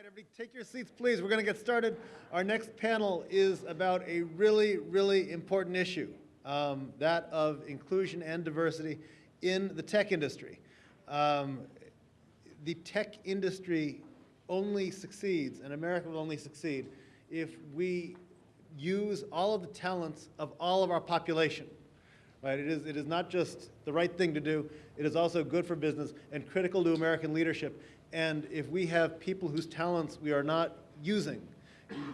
right, everybody, take your seats, please. We're going to get started. Our next panel is about a really, really important issue, that of inclusion and diversity in the tech industry. The tech industry only succeeds, and America will only succeed, if we use all of the talents of all of our population. Right? It is not just the right thing to do, it is also good for business and critical to American leadership. And if we have people whose talents we are not using,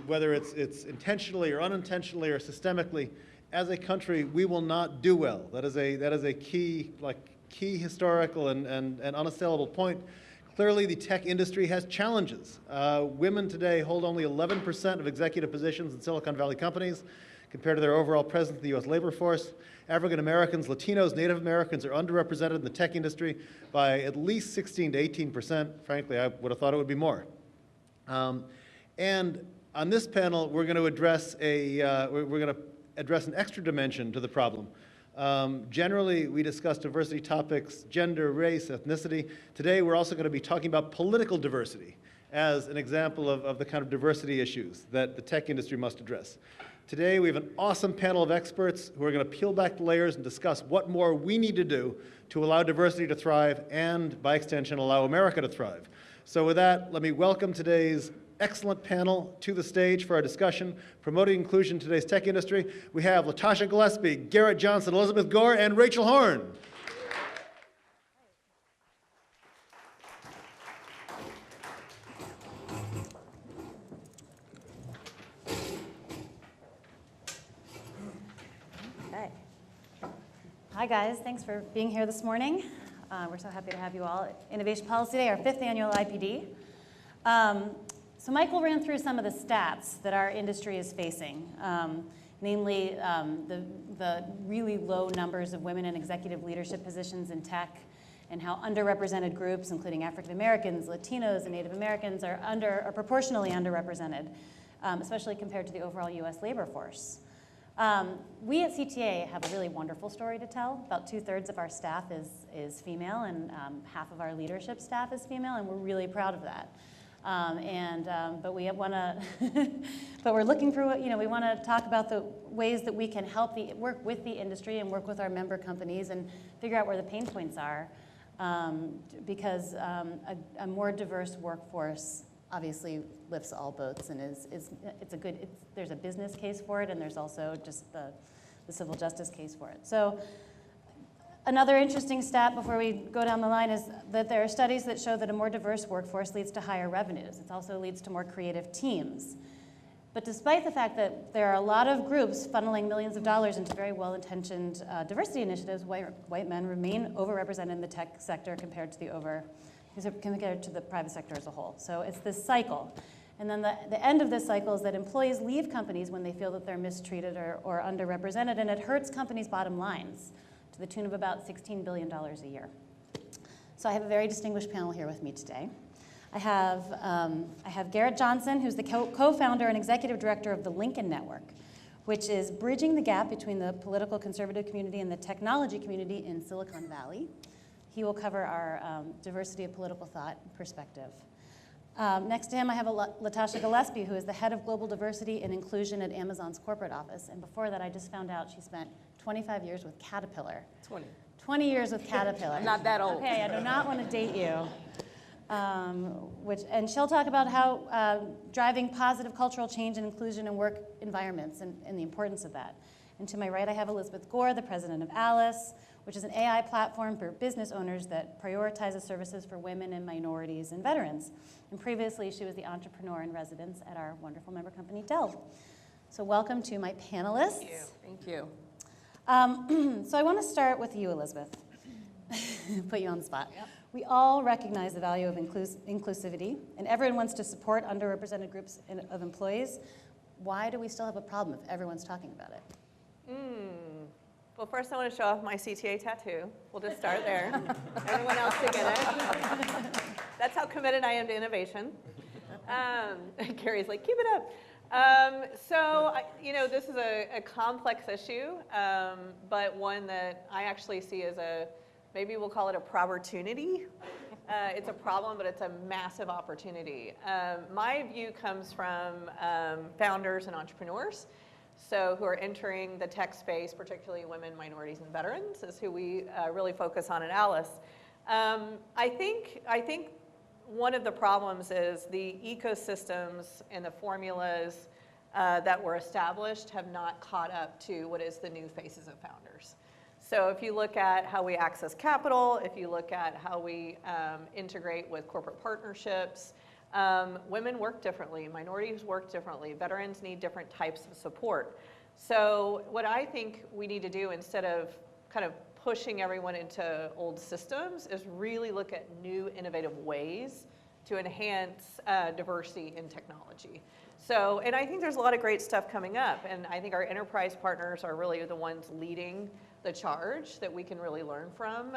whether it's intentionally or unintentionally or systemically, as a country, we will not do well. That is a key historical and unassailable point. Clearly, the tech industry has challenges. Women today hold only 11% of executive positions in Silicon Valley companies compared to their overall presence in the US labor force. African Americans, Latinos, Native Americans are underrepresented in the tech industry by at least 16 to 18%. Frankly, I would have thought it would be more. And on this panel, we're going to address an extra dimension to the problem. Generally, we discuss diversity topics, gender, race, ethnicity. Today, we're also going to be talking about political diversity as an example of the kind of diversity issues that the tech industry must address. Today, we have an awesome panel of experts who are going to peel back the layers and discuss what more we need to do to allow diversity to thrive and, by extension, allow America to thrive. So with that, let me welcome today's excellent panel to the stage for our discussion, promoting inclusion in today's tech industry. We have Latasha Gillespie, Garrett Johnson, Elizabeth Gore, and Rachel Horn. Hi guys, thanks for being here this morning. We're so happy to have you all. Innovation Policy Day, our 5th annual IPD. So Michael ran through some of the stats that our industry is facing, namely the really low numbers of women in executive leadership positions in tech, and how underrepresented groups, including African Americans, Latinos, and Native Americans, are proportionally underrepresented, especially compared to the overall US labor force. We at CTA have a really wonderful story to tell. About 2/3 of our staff is female, and half of our leadership staff is female, and we're really proud of that. But we want to, but we're looking for, we want to talk about the ways that we can help work with the industry and work with our member companies and figure out where the pain points are, because a more diverse workforce obviously lifts all boats, and there's a business case for it, and there's also just the civil justice case for it. So another interesting stat before we go down the line is that there are studies that show that a more diverse workforce leads to higher revenues. It also leads to more creative teams. But despite the fact that there are a lot of groups funneling millions of dollars into very well-intentioned diversity initiatives, white men remain overrepresented in the tech sector compared to the private sector as a whole. So it's this cycle. And then the end of this cycle is that employees leave companies when they feel that they're mistreated or underrepresented, and it hurts companies' bottom lines to the tune of about $16 billion a year. So I have a very distinguished panel here with me today. I have Garrett Johnson, who's the co-founder and executive director of the Lincoln Network, which is bridging the gap between the political conservative community and the technology community in Silicon Valley. He will cover our diversity of political thought perspective. Next to him, I have Latasha Gillespie, who is the head of global diversity and inclusion at Amazon's corporate office. And before that, I just found out she spent 25 years with Caterpillar. 20 years with Caterpillar. I'm not that old. Okay, I do not want to date you. And she'll talk about how driving positive cultural change and inclusion in work environments and the importance of that. And to my right, I have Elizabeth Gore, the president of Alice, which is an AI platform for business owners that prioritizes services for women and minorities and veterans. And previously, she was the entrepreneur in residence at our wonderful member company, Dell. So welcome to my panelists. Thank you. So I want to start with you, Elizabeth. Put you on the spot. Yep. We all recognize the value of inclusivity, and everyone wants to support underrepresented groups of employees. Why do we still have a problem if everyone's talking about it? Well, first I want to show off my CTA tattoo. We'll just start there. Everyone else can get it. That's how committed I am to innovation. Carrie's like, keep it up. So, this is a complex issue, but one that I actually see as maybe we'll call it a probertunity. It's a problem, but it's a massive opportunity. My view comes from founders and entrepreneurs, so who are entering the tech space, particularly women, minorities, and veterans, is who we really focus on at Alice. I think one of the problems is the ecosystems and the formulas that were established have not caught up to what is the new faces of founders. So if you look at how we access capital, if you look at how we integrate with corporate partnerships, women work differently, minorities work differently, veterans need different types of support. So what I think we need to do, instead of kind of pushing everyone into old systems, is really look at new innovative ways to enhance diversity in technology. So, and I think there's a lot of great stuff coming up, and I think our enterprise partners are really the ones leading the charge that we can really learn from.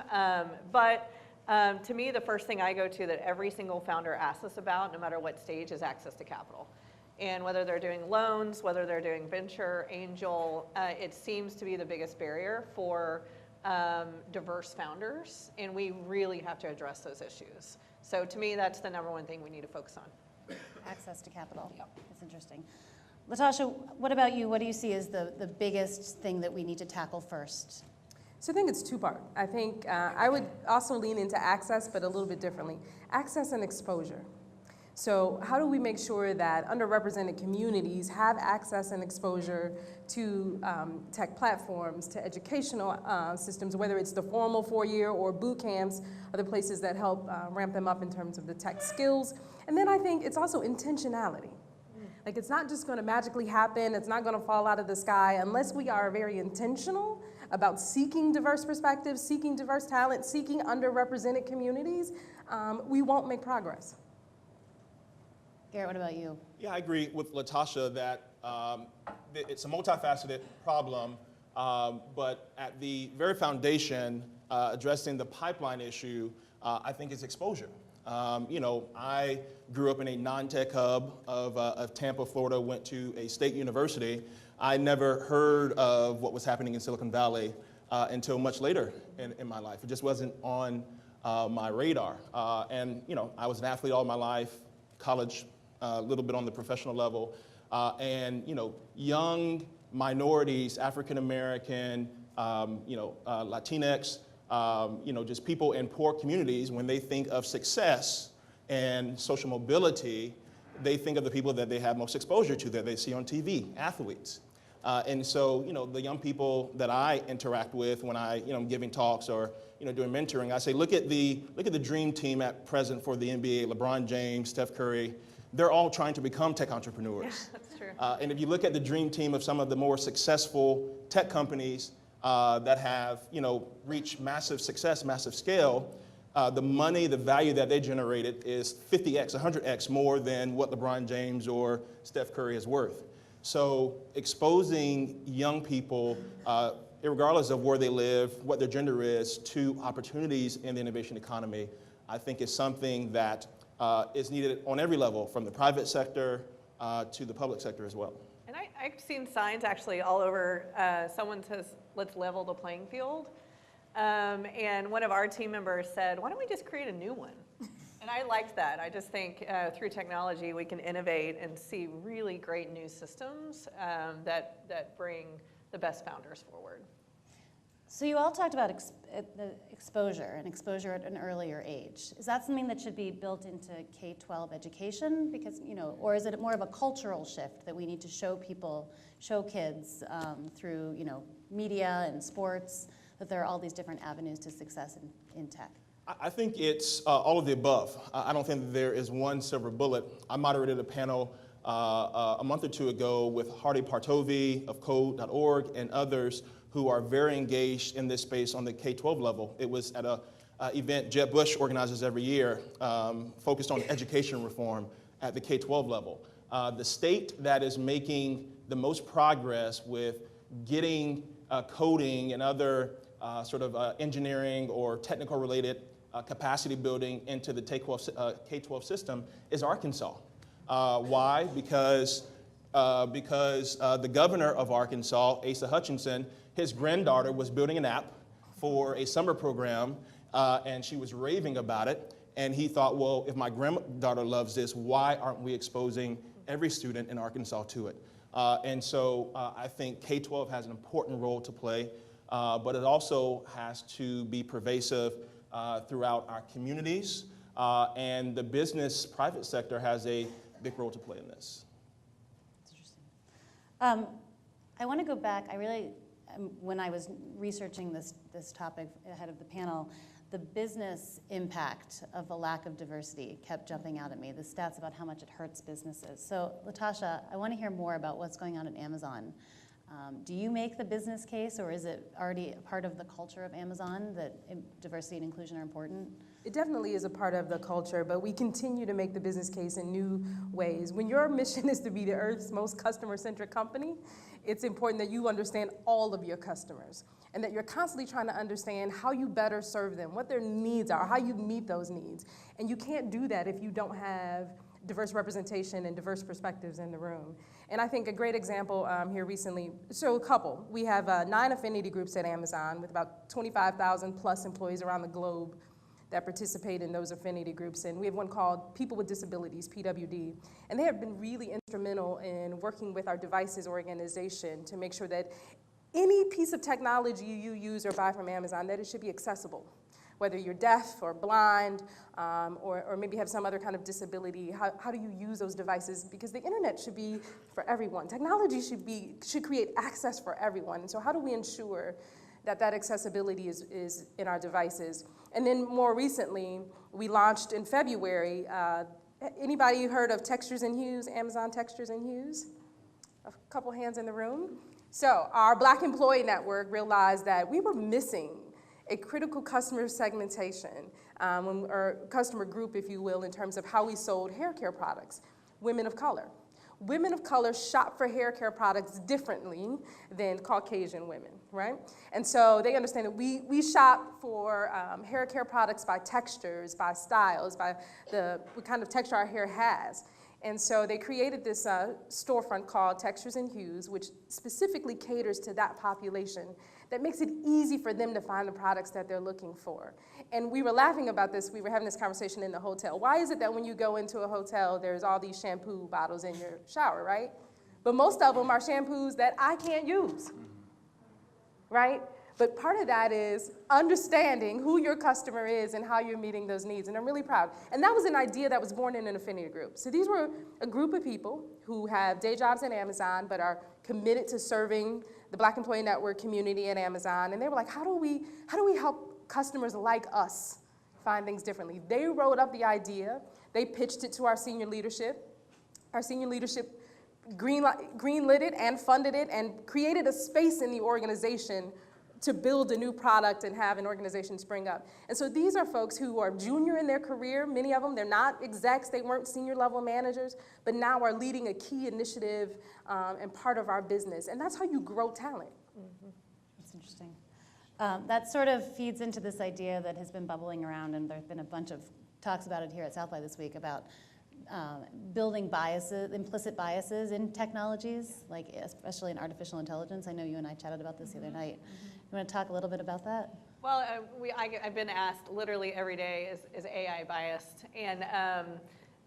But to me, the first thing I go to that every single founder asks us about, no matter what stage, is access to capital. And whether they're doing loans, whether they're doing venture, angel, it seems to be the biggest barrier for diverse founders, and we really have to address those issues. So to me, that's the number one thing we need to focus on. Access to capital. Yep. That's interesting. Latasha, what about you? What do you see as the biggest thing that we need to tackle first? So I think it's two-part. I think I would also lean into access, but a little bit differently. Access and exposure. So how do we make sure that underrepresented communities have access and exposure to tech platforms, to educational systems, whether it's the formal 4-year or boot camps, are the places that help ramp them up in terms of the tech skills. And then I think it's also intentionality. Like, it's not just going to magically happen, it's not going to fall out of the sky unless we are very intentional about seeking diverse perspectives, seeking diverse talent, seeking underrepresented communities. We won't make progress. Garrett, what about you? Yeah, I agree with Latasha that it's a multifaceted problem, but at the very foundation, addressing the pipeline issue, I think is exposure. I grew up in a non-tech hub of Tampa, Florida, went to a state university. I never heard of what was happening in Silicon Valley until much later in my life. It just wasn't on my radar. And I was an athlete all my life, college, a little bit on the professional level. And young minorities, African American, Latinx, just people in poor communities, when they think of success and social mobility, they think of the people that they have most exposure to, that they see on TV, athletes. And so, the young people that I interact with when I'm giving talks or, doing mentoring, I say, look at the dream team at present for the NBA, LeBron James, Steph Curry. They're all trying to become tech entrepreneurs. Yeah, that's true. And if you look at the dream team of some of the more successful tech companies that have, reached massive success, massive scale, the money, the value that they generated is 50x, 100x more than what LeBron James or Steph Curry is worth. So exposing young people, regardless of where they live, what their gender is, to opportunities in the innovation economy, I think is something that is needed on every level, from the private sector to the public sector as well. And I've seen signs actually all over. Someone says, let's level the playing field. And one of our team members said, why don't we just create a new one? And I liked that. I just think through technology we can innovate and see really great new systems that bring the best founders forward. So you all talked about the exposure and exposure at an earlier age. Is that something that should be built into K-12 education? Because, or is it more of a cultural shift that we need to show kids through, media and sports, that there are all these different avenues to success in tech? I think it's all of the above. I don't think that there is one silver bullet. I moderated a panel a month or two ago with Hardy Partovi of Code.org and others who are very engaged in this space on the K-12 level. It was at an event Jeb Bush organizes every year, focused on education reform at the K-12 level. The state that is making the most progress with getting coding and other engineering or technical related capacity building into the K-12 system is Arkansas. Why? Because the governor of Arkansas, Asa Hutchinson, his granddaughter was building an app for a summer program, and she was raving about it. And he thought, well, if my granddaughter loves this, why aren't we exposing every student in Arkansas to it? And so I think K-12 has an important role to play, but it also has to be pervasive throughout our communities, and the business private sector has a big role to play in this. That's interesting. I want to go back. I really, when I was researching this topic ahead of the panel, the business impact of the lack of diversity kept jumping out at me, the stats about how much it hurts businesses. So, Latasha, I want to hear more about what's going on at Amazon. Do you make the business case, or is it already a part of the culture of Amazon that diversity and inclusion are important? It definitely is a part of the culture, but we continue to make the business case in new ways. When your mission is to be the Earth's most customer-centric company, it's important that you understand all of your customers and that you're constantly trying to understand how you better serve them, what their needs are, how you meet those needs. And you can't do that if you don't have diverse representation and diverse perspectives in the room. And I think a great example here recently, so a couple. We have 9 affinity groups at Amazon with about 25,000 plus employees around the globe that participate in those affinity groups. And we have one called People with Disabilities, PWD. And they have been really instrumental in working with our devices organization to make sure that any piece of technology you use or buy from Amazon, that it should be accessible. Whether you're deaf or blind, or maybe have some other kind of disability, how do you use those devices? Because the internet should be for everyone. Technology should create access for everyone. And so how do we ensure that accessibility is in our devices? And then more recently, we launched in February, anybody heard of Textures and Hues, Amazon Textures and Hues? A couple hands in the room. So our Black employee network realized that we were missing a critical customer segmentation, or customer group, if you will, in terms of how we sold hair care products, women of color. Women of color shop for hair care products differently than Caucasian women, right? And so they understand that we shop for hair care products by textures, by styles, by what kind of texture our hair has. And so they created this storefront called Textures and Hues, which specifically caters to that population, that makes it easy for them to find the products that they're looking for. And we were laughing about this. We were having this conversation in the hotel. Why is it that when you go into a hotel, there's all these shampoo bottles in your shower, right? But most of them are shampoos that I can't use, right? But part of that is understanding who your customer is and how you're meeting those needs, and I'm really proud. And that was an idea that was born in an affinity group. So these were a group of people who have day jobs at Amazon but are committed to serving the Black Employee Network community at Amazon, and they were like, how do we help customers like us find things differently? They wrote up the idea, they pitched it to our senior leadership. Our senior leadership greenlit it and funded it and created a space in the organization to build a new product and have an organization spring up. And so these are folks who are junior in their career, many of them, they're not execs, they weren't senior level managers, but now are leading a key initiative and part of our business. And that's how you grow talent. Mm-hmm. That's interesting. That sort of feeds into this idea that has been bubbling around, and there's been a bunch of talks about it here at South by this week about building biases, implicit biases in technologies, like especially in artificial intelligence. I know you and I chatted about this the other night. You want to talk a little bit about that? Well, I've been asked literally every day, is AI biased, and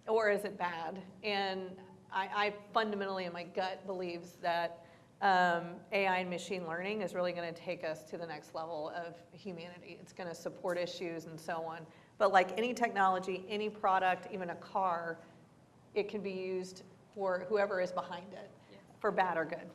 or is it bad? And I fundamentally, in my gut, believes that AI and machine learning is really going to take us to the next level of humanity. It's going to support issues and so on. But like any technology, any product, even a car, it can be used for whoever is behind it, for bad or good.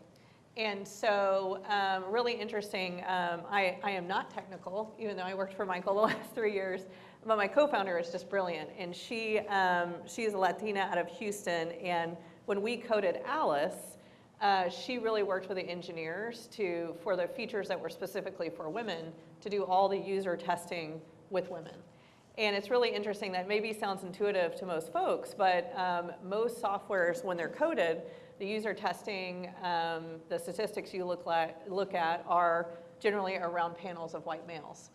And so really interesting, I am not technical, even though I worked for Michael the last 3 years, but my co-founder is just brilliant. And she is a Latina out of Houston, and when we coded Alice, she really worked with the engineers for the features that were specifically for women, to do all the user testing with women. And it's really interesting, that maybe sounds intuitive to most folks, but most softwares, when they're coded, the user testing, the statistics you look at are generally around panels of white males.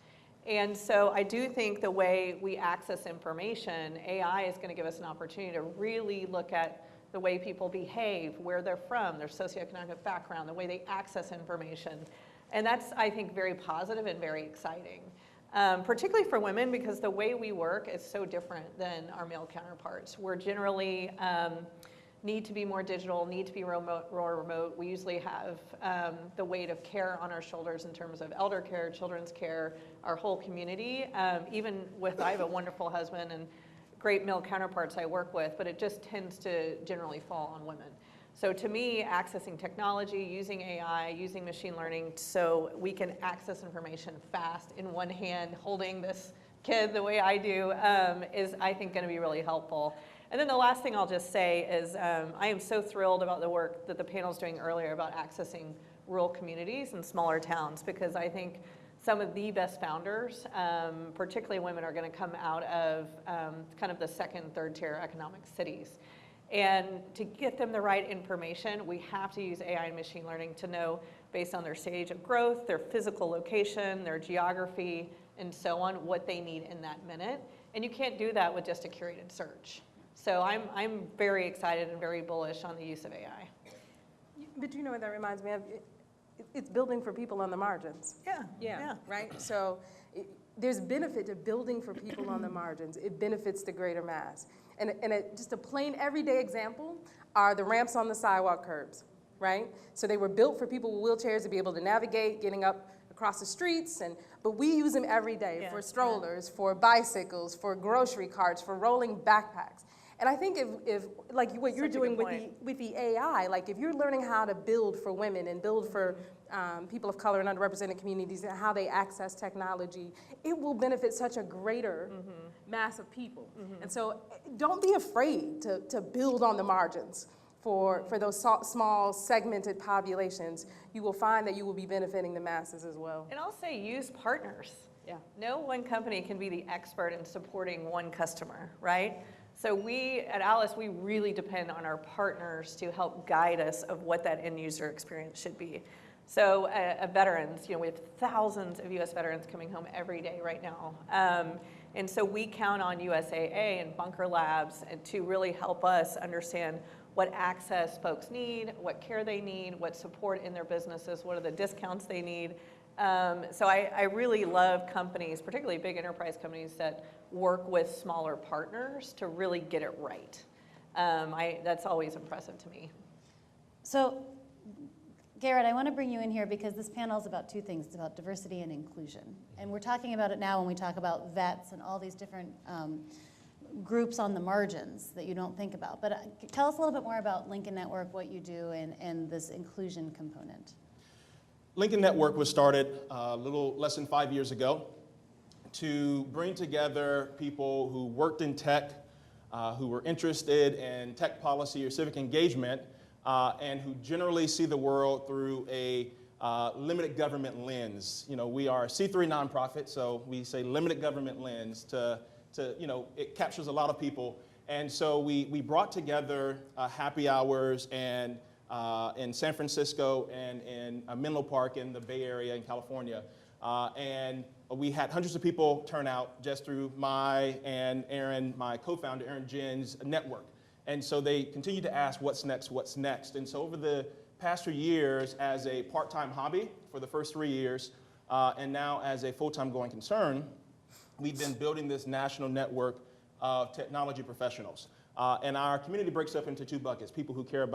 And so I do think the way we access information, AI is going to give us an opportunity to really look at the way people behave, where they're from, their socioeconomic background, the way they access information. And that's, I think, very positive and very exciting. particularly for women, because the way we work is so different than our male counterparts. We're generally need to be more digital, need to be more remote. We usually have the weight of care on our shoulders in terms of elder care, children's care, our whole community. Even with, I have a wonderful husband and great male counterparts I work with, but it just tends to generally fall on women. So to me, accessing technology, using AI, using machine learning so we can access information fast in one hand, holding this kid the way I do, is I think gonna be really helpful. And then the last thing I'll just say is I am so thrilled about the work that the panel's doing earlier about accessing rural communities and smaller towns, because I think some of the best founders, particularly women, are gonna come out of kind of the second, third tier economic cities. And to get them the right information, we have to use AI and machine learning to know, based on their stage of growth, their physical location, their geography, and so on, what they need in that minute. And you can't do that with just a curated search. So I'm very excited and very bullish on the use of AI. But you know what that reminds me of? It's building for people on the margins. Yeah. Right? So there's benefit to building for people on the margins. It benefits the greater mass. And just a plain everyday example are the ramps on the sidewalk curbs, right? So they were built for people with wheelchairs to be able to navigate, getting up across the streets, but we use them every day for strollers, for bicycles, for grocery carts, for rolling backpacks. And I think if like what you're doing with the AI, like if you're learning how to build for women and build for people of color and underrepresented communities and how they access technology, it will benefit such a greater mass of people. And so don't be afraid to build on the margins for those small segmented populations. You will find that you will be benefiting the masses as well. And I'll say use partners. Yeah. No one company can be the expert in supporting one customer, right? So we, at Alice, we really depend on our partners to help guide us of what that end user experience should be. So veterans, we have thousands of US veterans coming home every day right now. And so we count on USAA and Bunker Labs to really help us understand what access folks need, what care they need, what support in their businesses, what are the discounts they need. So I really love companies, particularly big enterprise companies, that work with smaller partners to really get it right. That's always impressive to me. So, Garrett, I want to bring you in here because this panel is about two things. It's about diversity and inclusion. And we're talking about it now when we talk about vets and all these different groups on the margins that you don't think about. But tell us a little bit more about Lincoln Network, what you do, and this inclusion component. Lincoln Network was started a little less than 5 years ago to bring together people who worked in tech, who were interested in tech policy or civic engagement, and who generally see the world through a limited government lens. We are a C3 nonprofit, so we say limited government lens to it captures a lot of people. And so we brought together happy hours and in San Francisco and in Menlo Park in the Bay Area in California. And we had hundreds of people turn out just through my and Aaron, my co-founder, Aaron Jen's network. And so they continued to ask, what's next, what's next? And so over the past 3 years, as a part-time hobby for the first 3 years, and now as a full-time going concern, we've been building this national network of technology professionals. And our community breaks up into two buckets: people who care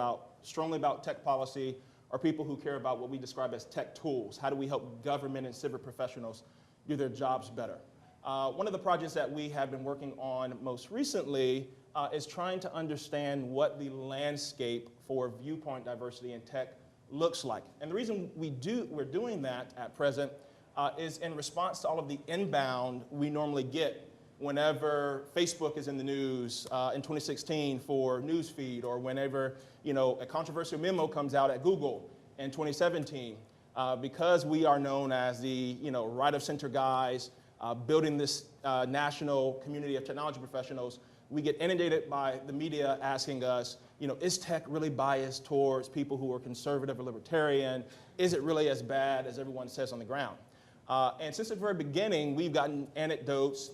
strongly about tech policy, or people who care about what we describe as tech tools. How do we help government and civic professionals do their jobs better? One of the projects that we have been working on most recently is trying to understand what the landscape for viewpoint diversity in tech looks like. And the reason we're doing that at present is in response to all of the inbound we normally get whenever Facebook is in the news in 2016 for newsfeed, or whenever a controversial memo comes out at Google in 2017. Because we are known as the right of center guys building this national community of technology professionals, we get inundated by the media asking us, is tech really biased towards people who are conservative or libertarian? Is it really as bad as everyone says on the ground? And since the very beginning, we've gotten anecdotes,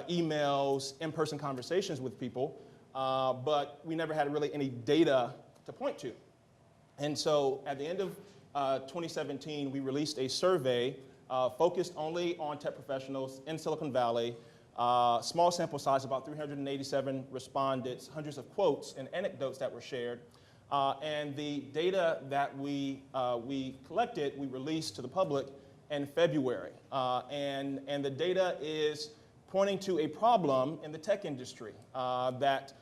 emails, in-person conversations with people, but we never had really any data to point to. And so at the end of 2017, we released a survey focused only on tech professionals in Silicon Valley. Small sample size, about 387 respondents, hundreds of quotes and anecdotes that were shared. And the data that we collected, we released to the public in February. And the data is pointing to a problem in the tech industry, that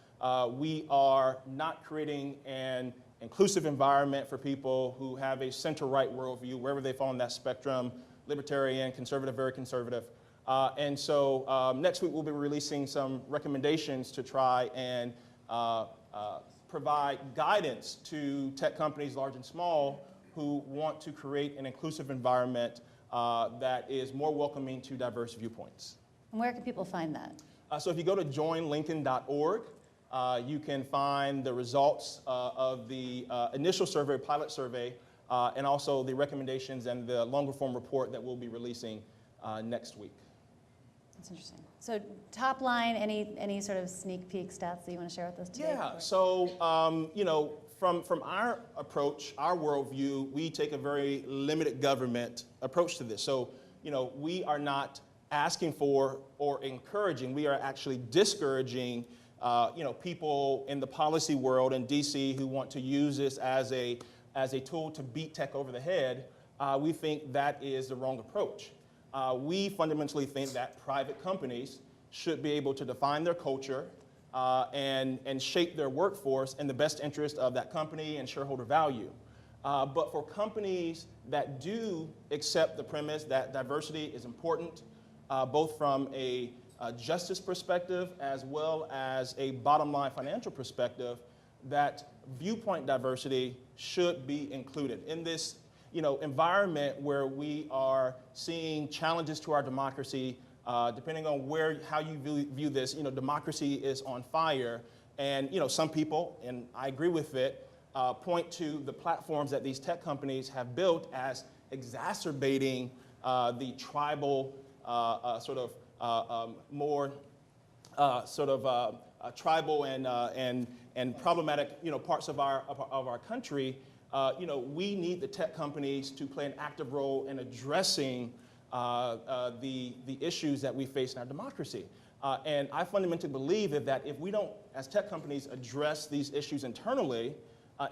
we are not creating an inclusive environment for people who have a center-right worldview, wherever they fall on that spectrum, libertarian, conservative, very conservative. And so next week we'll be releasing some recommendations to try and provide guidance to tech companies, large and small, who want to create an inclusive environment that is more welcoming to diverse viewpoints. And where can people find that? So if you go to joinlincoln.org, you can find the results of the initial survey, pilot survey, and also the recommendations and the longer form report that we'll be releasing next week. That's interesting. So top line, any sort of sneak peek stats that you want to share with us today? Yeah, so you know, from our approach, our worldview, we take a very limited government approach to this. So, you know, we are not asking for or encouraging, we are actually discouraging you know, people in the policy world in DC who want to use this as a tool to beat tech over the head. We think that is the wrong approach. We fundamentally think that private companies should be able to define their culture and shape their workforce in the best interest of that company and shareholder value. But for companies that do accept the premise that diversity is important, both from a justice perspective as well as a bottom line financial perspective, that viewpoint diversity should be included in this, you know, environment where we are seeing challenges to our democracy. Depending on how you view this, you know, democracy is on fire, and you know, some people, and I agree with it, point to the platforms that these tech companies have built as exacerbating the tribal more tribal and problematic, you know, parts of our country. You know, we need the tech companies to play an active role in addressing the issues that we face in our democracy. And I fundamentally believe that if we don't, as tech companies, address these issues internally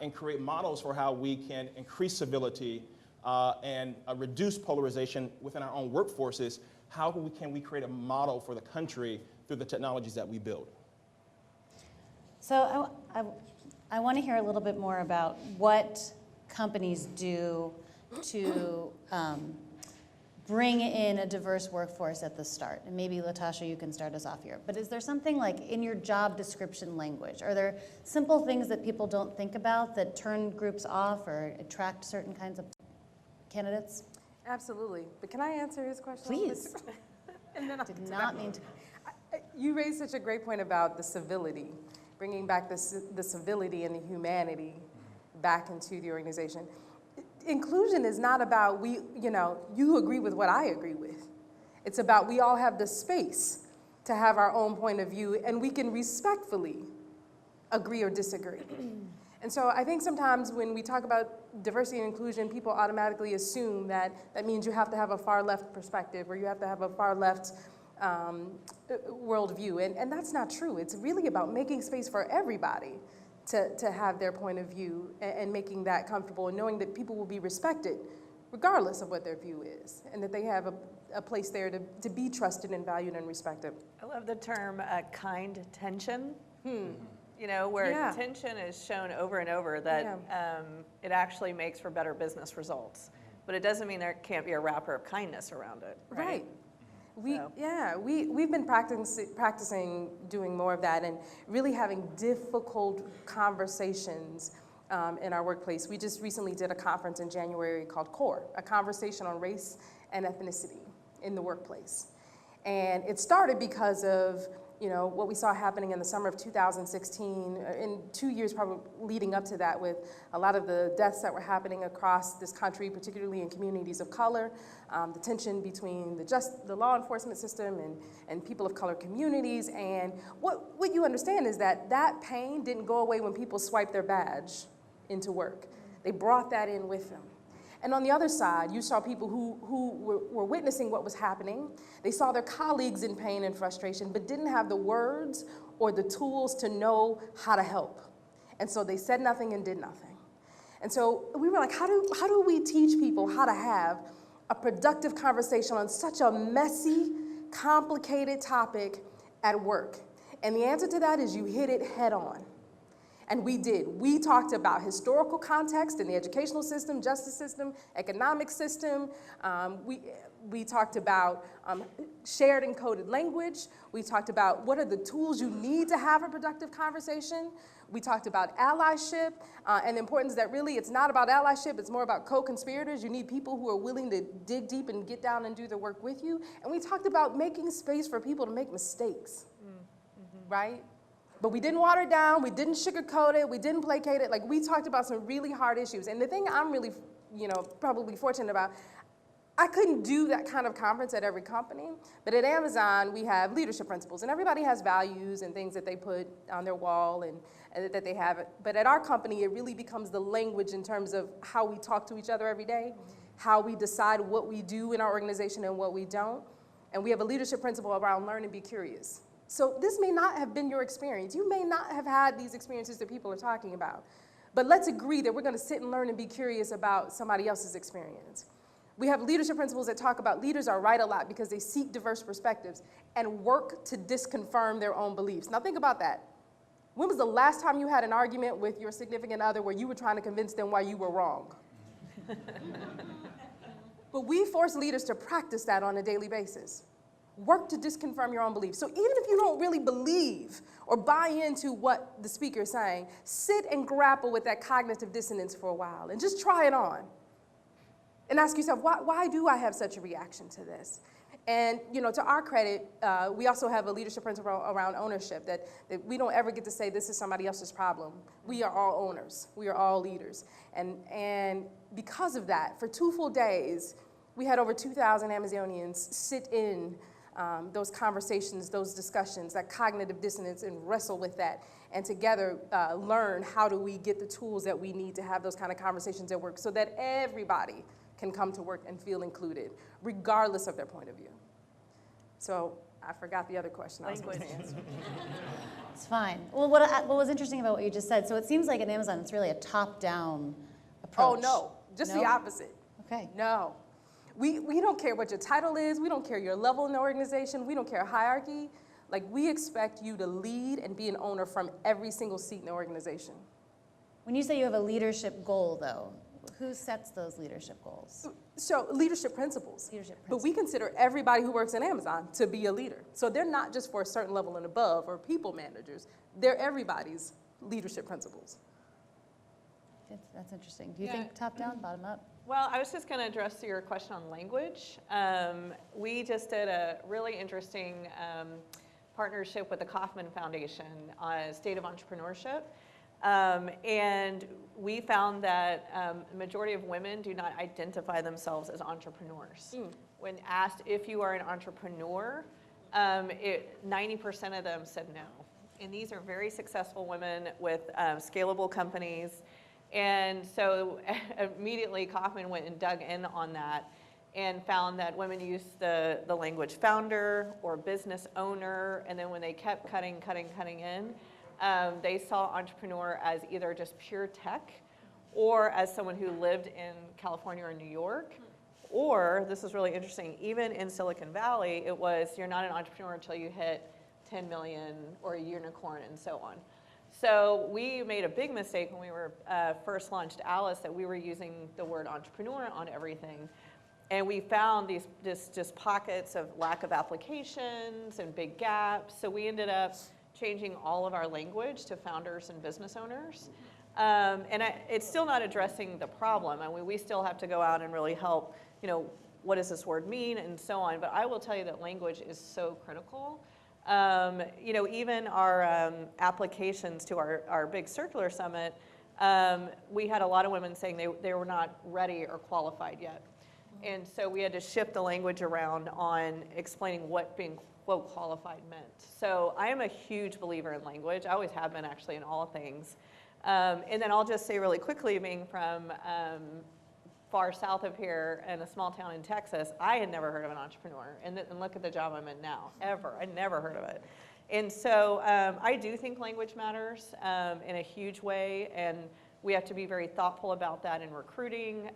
and create models for how we can increase civility and reduce polarization within our own workforces, how can we create a model for the country through the technologies that we build? So I want to hear a little bit more about what companies do to bring in a diverse workforce at the start. And maybe, Latasha, you can start us off here. But is there something like in your job description language? Are there simple things that people don't think about that turn groups off or attract certain kinds of candidates? Absolutely. But can I answer his question? Please. And then Did not mean to. You raised such a great point about the civility, bringing back the civility and the humanity back into the organization. Inclusion is not about you agree with what I agree with. It's about we all have the space to have our own point of view, and we can respectfully agree or disagree. And so I think sometimes when we talk about diversity and inclusion, people automatically assume that means you have to have a far left perspective or you have to have a far left worldview. And that's not true. It's really about making space for everybody to have their point of view and making that comfortable and knowing that people will be respected regardless of what their view is and that they have a place there to be trusted and valued and respected. I love the term kind tension. You know, where tension is shown over and over that it actually makes for better business results. But it doesn't mean there can't be a wrapper of kindness around it. Right. We've been practicing doing more of that and really having difficult conversations in our workplace. We just recently did a conference in January called CORE, a conversation on race and ethnicity in the workplace. And it started because of what we saw happening in the summer of 2016, in 2 years probably leading up to that, with a lot of the deaths that were happening across this country, particularly in communities of color, the tension between the law enforcement system and people of color communities. And what you understand is that pain didn't go away when people swiped their badge into work. They brought that in with them. And on the other side, you saw people who were witnessing what was happening. They saw their colleagues in pain and frustration, but didn't have the words or the tools to know how to help. And so they said nothing and did nothing. And so we were like, how do we teach people how to have a productive conversation on such a messy, complicated topic at work? And the answer to that is you hit it head on. And we did. We talked about historical context in the educational system, justice system, economic system. We talked about shared and coded language. We talked about what are the tools you need to have a productive conversation. We talked about allyship and the importance that really it's not about allyship, it's more about co-conspirators. You need people who are willing to dig deep and get down and do the work with you. And we talked about making space for people to make mistakes, right? But we didn't water it down, we didn't sugarcoat it, we didn't placate it. Like, we talked about some really hard issues. And the thing I'm really, probably fortunate about, I couldn't do that kind of conference at every company, but at Amazon, we have leadership principles, and everybody has values and things that they put on their wall and that they have. But at our company, it really becomes the language in terms of how we talk to each other every day, how we decide what we do in our organization and what we don't. And we have a leadership principle around learn and be curious. So this may not have been your experience. You may not have had these experiences that people are talking about. But let's agree that we're going to sit and learn and be curious about somebody else's experience. We have leadership principles that talk about leaders are right a lot because they seek diverse perspectives and work to disconfirm their own beliefs. Now think about that. When was the last time you had an argument with your significant other where you were trying to convince them why you were wrong? But we force leaders to practice that on a daily basis. Work to disconfirm your own beliefs. So even if you don't really believe or buy into what the speaker is saying, sit and grapple with that cognitive dissonance for a while and just try it on. And ask yourself, why do I have such a reaction to this? And to our credit, we also have a leadership principle around ownership, that we don't ever get to say this is somebody else's problem. We are all owners. We are all leaders. And because of that, for 2 full days, we had over 2,000 Amazonians sit in those conversations, those discussions, that cognitive dissonance, and wrestle with that, and together learn how do we get the tools that we need to have those kind of conversations at work so that everybody can come to work and feel included, regardless of their point of view. So I forgot the other question I was going to answer. It's fine. Well, what was interesting about what you just said, so it seems like at Amazon it's really a top-down approach. Oh, no, just the opposite. Okay. No. We don't care what your title is. We don't care your level in the organization. We don't care hierarchy. Like, we expect you to lead and be an owner from every single seat in the organization. When you say you have a leadership goal, though, who sets those leadership goals? So leadership principles. But we consider everybody who works in Amazon to be a leader. So they're not just for a certain level and above or people managers. They're everybody's leadership principles. That's interesting. Do you think top down, bottom up? Well, I was just going to address your question on language. We just did a really interesting partnership with the Kauffman Foundation on State of Entrepreneurship. And we found that the majority of women do not identify themselves as entrepreneurs. When asked if you are an entrepreneur, 90% of them said no. And these are very successful women with scalable companies. And so immediately Kauffman went and dug in on that and found that women use the language founder or business owner, and then when they kept cutting in, they saw entrepreneur as either just pure tech or as someone who lived in California or New York, or, this is really interesting, even in Silicon Valley, it was you're not an entrepreneur until you hit 10 million or a unicorn and so on. So we made a big mistake when we were first launched Alice, that we were using the word entrepreneur on everything. And we found these just pockets of lack of applications and big gaps. So we ended up changing all of our language to founders and business owners. It's still not addressing the problem. I mean, we still have to go out and really help, what does this word mean and so on. But I will tell you that language is so critical. Even our applications to our big circular summit, we had a lot of women saying they were not ready or qualified yet. And so we had to shift the language around on explaining what being quote qualified meant. So I am a huge believer in language. I always have been, actually, in all things. And then I'll just say really quickly, being from far south of here in a small town in Texas, I had never heard of an entrepreneur. And look at the job I'm in now, ever. I never heard of it. And so I do think language matters in a huge way, and we have to be very thoughtful about that in recruiting.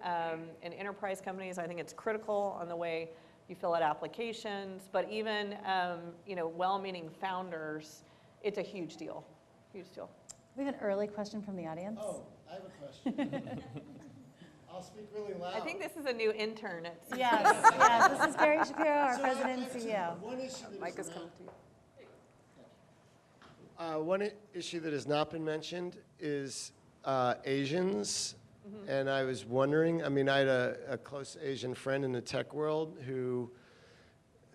In enterprise companies, I think it's critical on the way you fill out applications, but even well-meaning founders, it's a huge deal, huge deal. We have an early question from the audience. Oh, I have a question. I'll speak really loud. I think this is a new intern. Yes, this is Barry Shapiro, our So president and I have CEO. One issue that Mike is is coming to you. One issue that has not been mentioned is Asians. And I was wondering, I mean, I had a close Asian friend in the tech world who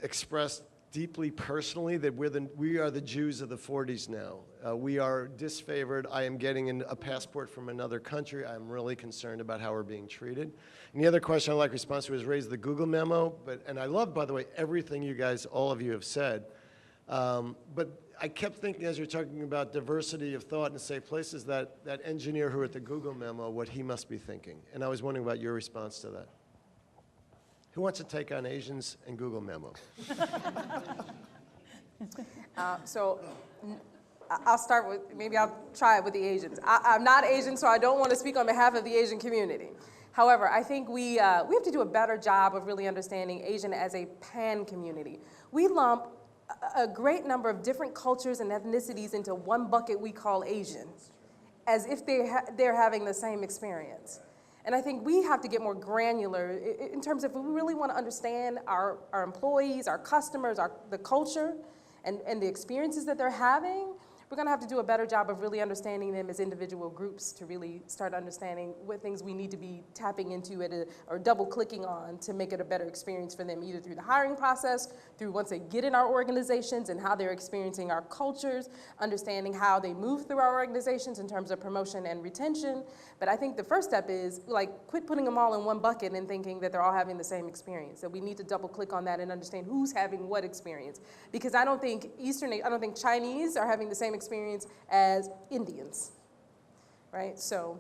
expressed deeply personally that we are the Jews of the 40s now. We are disfavored. I am getting a passport from another country. I'm really concerned about how we're being treated. And the other question I'd like response to is raise the Google memo. And I love, by the way, everything you guys, all of you have said. But I kept thinking as you're talking about diversity of thought in safe places, that engineer who wrote the Google memo, what he must be thinking. And I was wondering about your response to that. Who wants to take on Asians and Google memo? I'll start with, maybe I'll try it with the Asians. I'm not Asian, so I don't want to speak on behalf of the Asian community. However, I think we have to do a better job of really understanding Asian as a pan community. We lump a great number of different cultures and ethnicities into one bucket we call Asian, as if they're having the same experience. And I think we have to get more granular in terms of if we really want to understand our employees, our customers, the culture, and the experiences that they're having. We're going to have to do a better job of really understanding them as individual groups to really start understanding what things we need to be tapping into or double clicking on to make it a better experience for them, either through the hiring process, through once they get in our organizations and how they're experiencing our cultures, understanding how they move through our organizations in terms of promotion and retention. But I think the first step is quit putting them all in one bucket and thinking that they're all having the same experience. That we need to double click on that and understand who's having what experience. Because I don't think Chinese are having the same experience as Indians, right? So,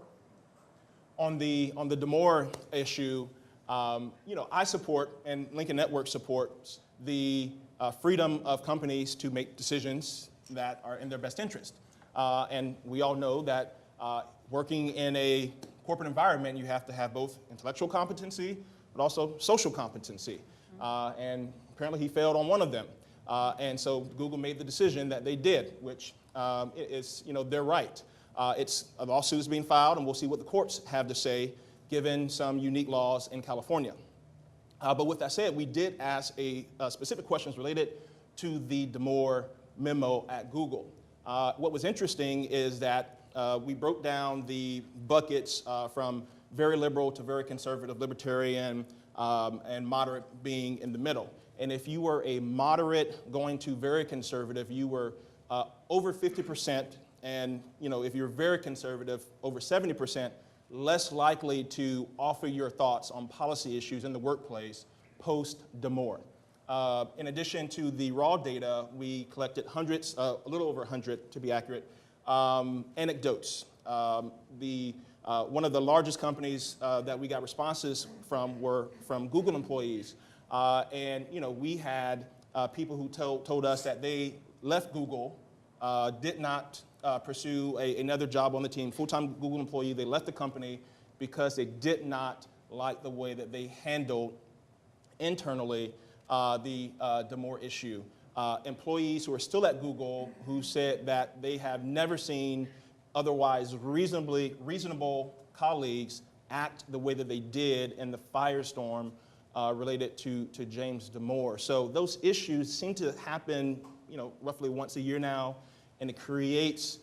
On the Demore issue, I support, and Lincoln Network supports, the freedom of companies to make decisions that are in their best interest. And we all know that working in a corporate environment, you have to have both intellectual competency, but also social competency. And apparently he failed on one of them. And so Google made the decision that they did, which is, their right. A lawsuit is being filed, and we'll see what the courts have to say, given some unique laws in California. But with that said, we did ask specific questions related to the Demore memo at Google. What was interesting is that we broke down the buckets from very liberal to very conservative, libertarian, and moderate being in the middle. And if you were a moderate going to very conservative, you were over 50%, and if you're very conservative, over 70%, less likely to offer your thoughts on policy issues in the workplace post-Demore. In addition to the raw data, we collected hundreds, a little over 100 to be accurate, anecdotes. One of the largest companies that we got responses from were from Google employees. And we had people who told us that they left Google, did not pursue another job on the team, full-time Google employee. They left the company because they did not like the way that they handled internally the Demore issue. Employees who are still at Google who said that they have never seen otherwise reasonable colleagues act the way that they did in the firestorm related to James Demore. So those issues seem to happen, roughly once a year now, and it creates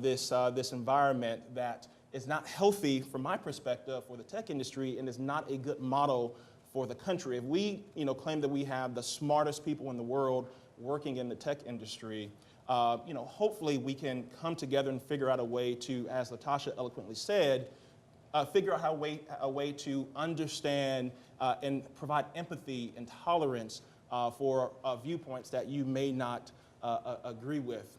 this environment that is not healthy from my perspective for the tech industry and is not a good model for the country. If we, claim that we have the smartest people in the world working in the tech industry, hopefully we can come together and figure out a way to, as Latasha eloquently said, figure out a way to understand and provide empathy and tolerance for viewpoints that you may not agree with.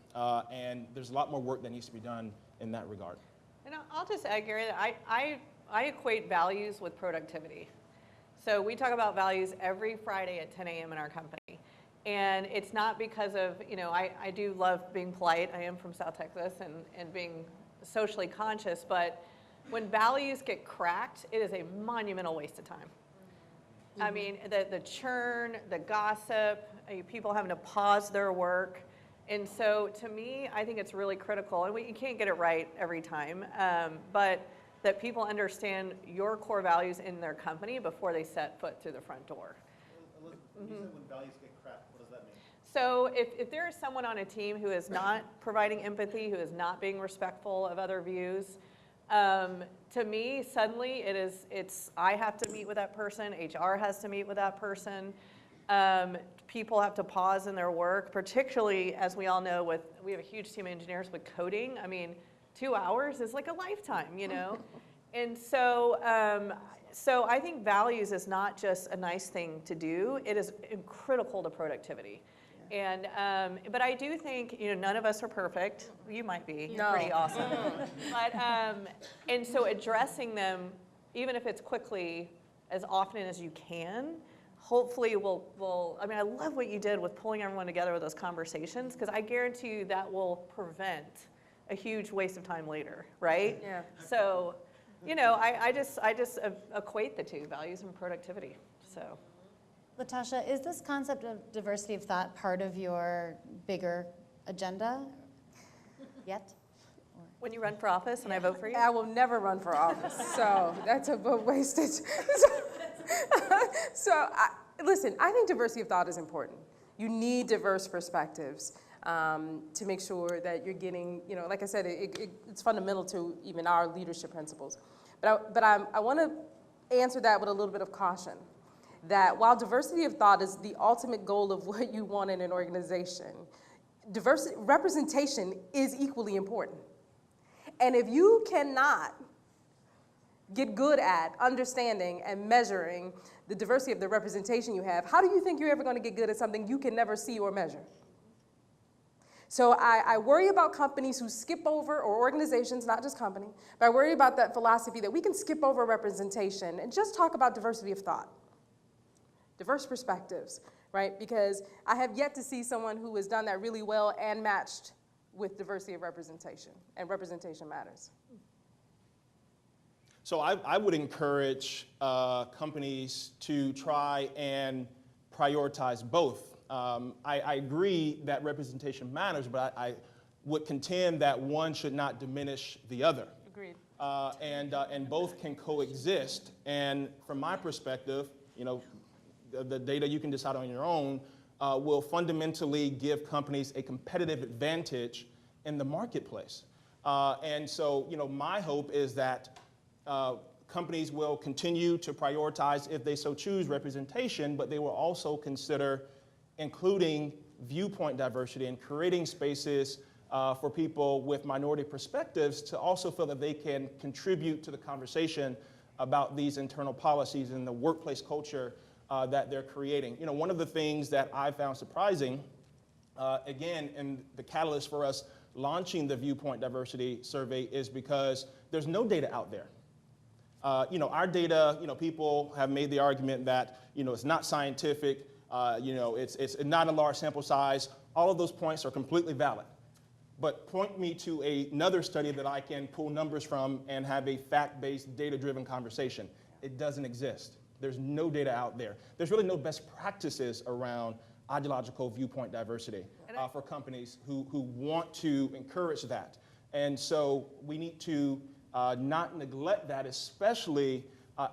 And there's a lot more work that needs to be done in that regard. And I'll just add, Gary, that I I equate values with productivity. So we talk about values every Friday at 10 a.m. in our company. And it's not because of, I do love being polite. I am from South Texas and being socially conscious. But when values get cracked, it is a monumental waste of time. I mean, the churn, the gossip, people having to pause their work. And so to me, I think it's really critical. And you can't get it right every time. But that people understand your core values in their company before they set foot through the front door. Elizabeth, when you said when values get cracked, what does that mean? So if there is someone on a team who is not providing empathy, who is not being respectful of other views, to me, suddenly I have to meet with that person, HR has to meet with that person. People have to pause in their work, particularly as we all know we have a huge team of engineers with coding. I mean, 2 hours is like a lifetime, And so I think values is not just a nice thing to do, it is critical to productivity. And, but I do think, none of us are perfect. You might be. You're pretty awesome. But, and so addressing them, even if it's quickly, as often as you can, hopefully will I love what you did with pulling everyone together with those conversations, because I guarantee you that will prevent a huge waste of time later, right? Yeah. So, I just equate the two, values and productivity, so. Latasha, is this concept of diversity of thought part of your bigger agenda yet? When you run for office and I vote for you? I will never run for office, so that's a bit wasted. Listen, I think diversity of thought is important. You need diverse perspectives to make sure that you're getting, like I said, it's fundamental to even our leadership principles. But I want to answer that with a little bit of caution, that while diversity of thought is the ultimate goal of what you want in an organization, representation is equally important. And if you cannot get good at understanding and measuring the diversity of the representation you have, how do you think you're ever going to get good at something you can never see or measure? So I worry about companies who skip over, or organizations, not just company, but I worry about that philosophy that we can skip over representation and just talk about diversity of thought, diverse perspectives, right? Because I have yet to see someone who has done that really well and matched with diversity of representation, and representation matters. So I would encourage companies to try and prioritize both. I agree that representation matters, but I would contend that one should not diminish the other. Agreed. And both can coexist. And from my perspective, the data you can decide on your own will fundamentally give companies a competitive advantage in the marketplace. And so, my hope is that companies will continue to prioritize, if they so choose, representation, but they will also consider including viewpoint diversity and creating spaces for people with minority perspectives to also feel that they can contribute to the conversation about these internal policies and the workplace culture that they're creating. One of the things that I found surprising, again, and the catalyst for us launching the Viewpoint Diversity Survey is because there's no data out there. Our data, people have made the argument that, it's not scientific, it's not a large sample size. All of those points are completely valid. But point me to another study that I can pull numbers from and have a fact-based, data-driven conversation. It doesn't exist. There's no data out there. There's really no best practices around ideological viewpoint diversity for companies who want to encourage that. And so we need to not neglect that, especially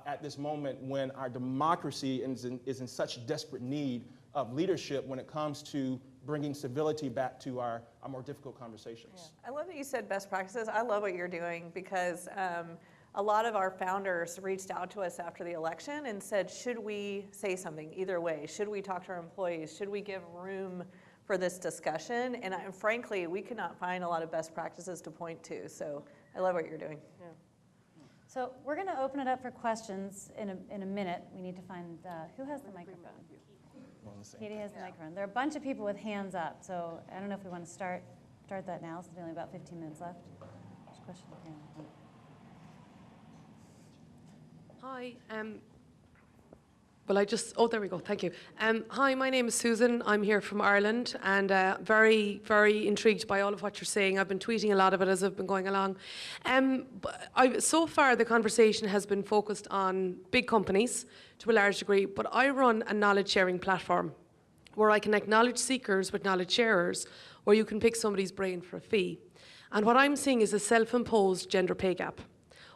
at this moment when our democracy is in such desperate need of leadership when it comes to bringing civility back to our more difficult conversations. Yeah. I love that you said best practices. I love what you're doing because a lot of our founders reached out to us after the election and said, should we say something either way? Should we talk to our employees? Should we give room for this discussion? And frankly, we could not find a lot of best practices to point to. So I love what you're doing. Yeah. So we're going to open it up for questions in a minute. We need to find, who has the microphone? Katie has the microphone. There are a bunch of people with hands up, so I don't know if we want to start that now, since we only have about 15 minutes left. There's a question here. Hi. There we go, thank you. Hi, my name is Susan. I'm here from Ireland and very, very intrigued by all of what you're saying. I've been tweeting a lot of it as I've been going along. So far, the conversation has been focused on big companies to a large degree, but I run a knowledge sharing platform where I connect knowledge seekers with knowledge sharers, where you can pick somebody's brain for a fee. And what I'm seeing is a self-imposed gender pay gap,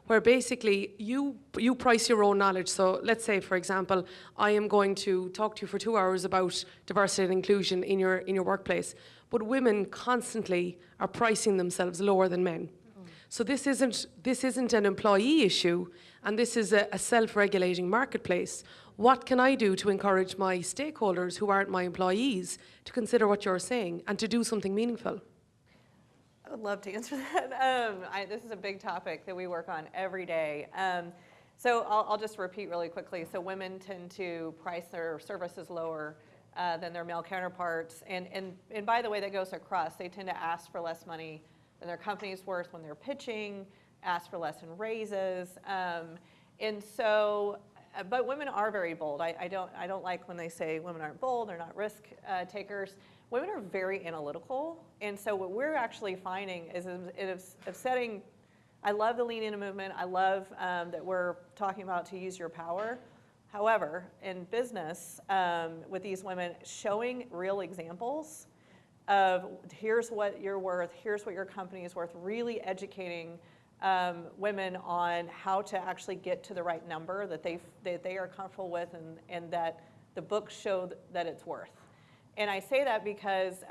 where basically you price your own knowledge. So let's say, for example, I am going to talk to you for 2 hours about diversity and inclusion in your workplace, but women constantly are pricing themselves lower than men. So this isn't an employee issue, and this is a self-regulating marketplace. What can I do to encourage my stakeholders who aren't my employees to consider what you're saying and to do something meaningful? I would love to answer that. This is a big topic that we work on every day. So I'll just repeat really quickly. So women tend to price their services lower than their male counterparts. And by the way, that goes across. They tend to ask for less money than their company's worth when they're pitching, ask for less in raises. And so, but women are very bold. I don't like when they say women aren't bold, they're not risk takers. Women are very analytical, and so what we're actually finding is of setting, I love the Lean In movement, I love that we're talking about to use your power. However, in business, with these women, showing real examples of here's what you're worth, here's what your company is worth, really educating women on how to actually get to the right number that they are comfortable with and that the books show that it's worth. And I say that because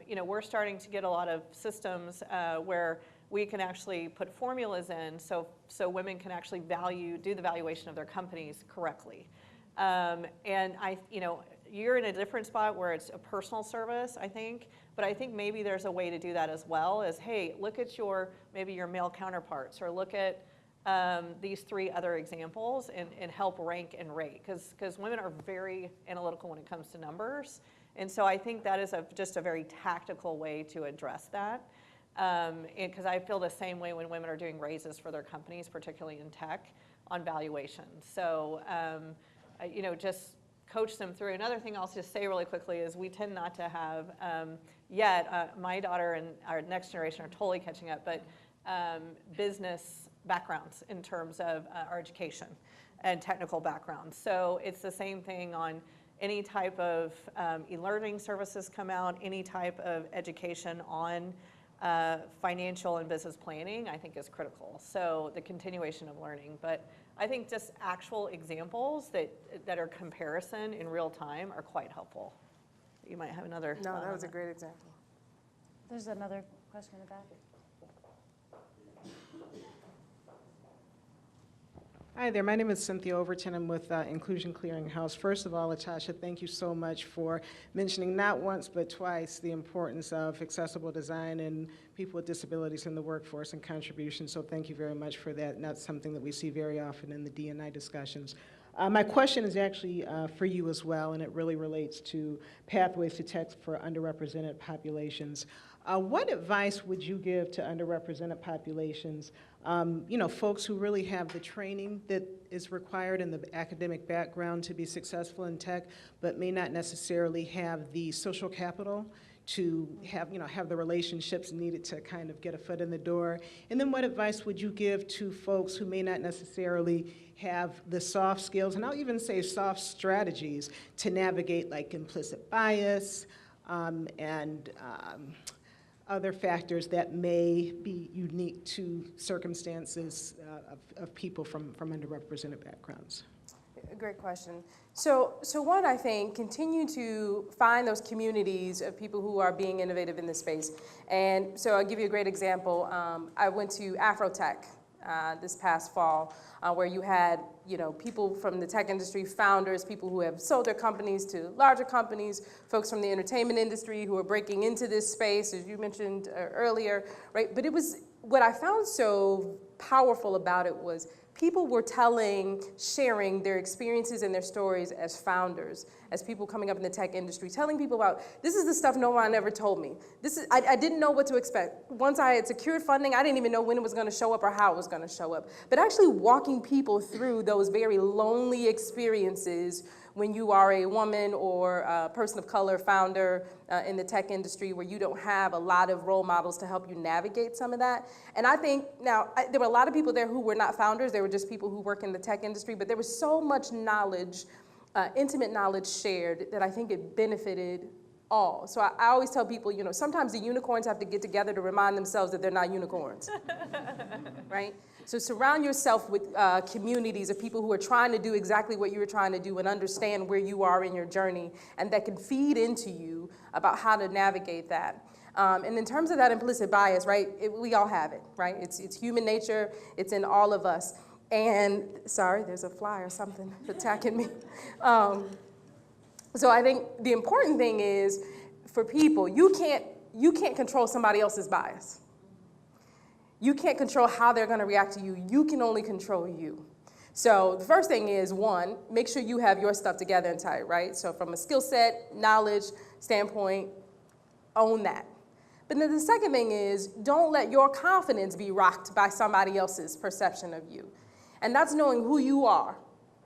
we're starting to get a lot of systems where we can actually put formulas in so women can actually do the valuation of their companies correctly. And you're in a different spot where it's a personal service, I think, but I think maybe there's a way to do that as well as, hey, look at maybe your male counterparts, or look at these 3 other examples and help rank and rate, because women are very analytical when it comes to numbers. And so I think that is just a very tactical way to address that. Because I feel the same way when women are doing raises for their companies, particularly in tech, on valuation. So, just coach them through. Another thing I'll just say really quickly is we tend not to have, my daughter and our next generation are totally catching up, but business backgrounds in terms of our education and technical backgrounds. So it's the same thing on any type of e-learning services come out, any type of education on financial and business planning, I think is critical. So the continuation of learning. But I think just actual examples that are comparison in real time are quite helpful. You might have another. No, that was a great example. There's another question in the back. Hi there, my name is Cynthia Overton. I'm with Inclusion Clearinghouse. First of all, Latasha, thank you so much for mentioning not once but twice the importance of accessible design and people with disabilities in the workforce and contribution. So thank you very much for that. And that's something that we see very often in the D&I discussions. My question is actually for you as well, and it really relates to pathways to tech for underrepresented populations. What advice would you give to underrepresented populations, folks who really have the training that is required and the academic background to be successful in tech, but may not necessarily have the social capital to have the relationships needed to kind of get a foot in the door? And then what advice would you give to folks who may not necessarily have the soft skills, and I'll even say soft strategies, to navigate like implicit bias and other factors that may be unique to circumstances of people from underrepresented backgrounds? Great question. So one, I think, continue to find those communities of people who are being innovative in this space. And so I'll give you a great example. I went to Afrotech this past fall, where you had people from the tech industry, founders, people who have sold their companies to larger companies, folks from the entertainment industry who are breaking into this space, as you mentioned earlier, right? But it was, what I found so powerful about it was people were sharing their experiences and their stories as founders, as people coming up in the tech industry, telling people about, this is the stuff no one ever told me. I didn't know what to expect. Once I had secured funding, I didn't even know when it was going to show up or how it was going to show up. But actually walking people through those very lonely experiences when you are a woman or a person of color founder in the tech industry, where you don't have a lot of role models to help you navigate some of that. And I think now, there were a lot of people there who were not founders, they were just people who work in the tech industry, but there was so much knowledge, intimate knowledge shared, that I think it benefited all. So I always tell people, you know, sometimes the unicorns have to get together to remind themselves that they're not unicorns, right? So surround yourself with communities of people who are trying to do exactly what you were trying to do and understand where you are in your journey, and that can feed into you about how to navigate that. And in terms of that implicit bias, right, we all have it, right? It's human nature, it's in all of us. And, sorry, there's a fly or something attacking me. So I think the important thing is, for people, you can't control somebody else's bias. You can't control how they're going to react to you. You can only control you. So the first thing is, one, make sure you have your stuff together and tight, right? So from a skill set, knowledge standpoint, own that. But then the second thing is, don't let your confidence be rocked by somebody else's perception of you. And that's knowing who you are,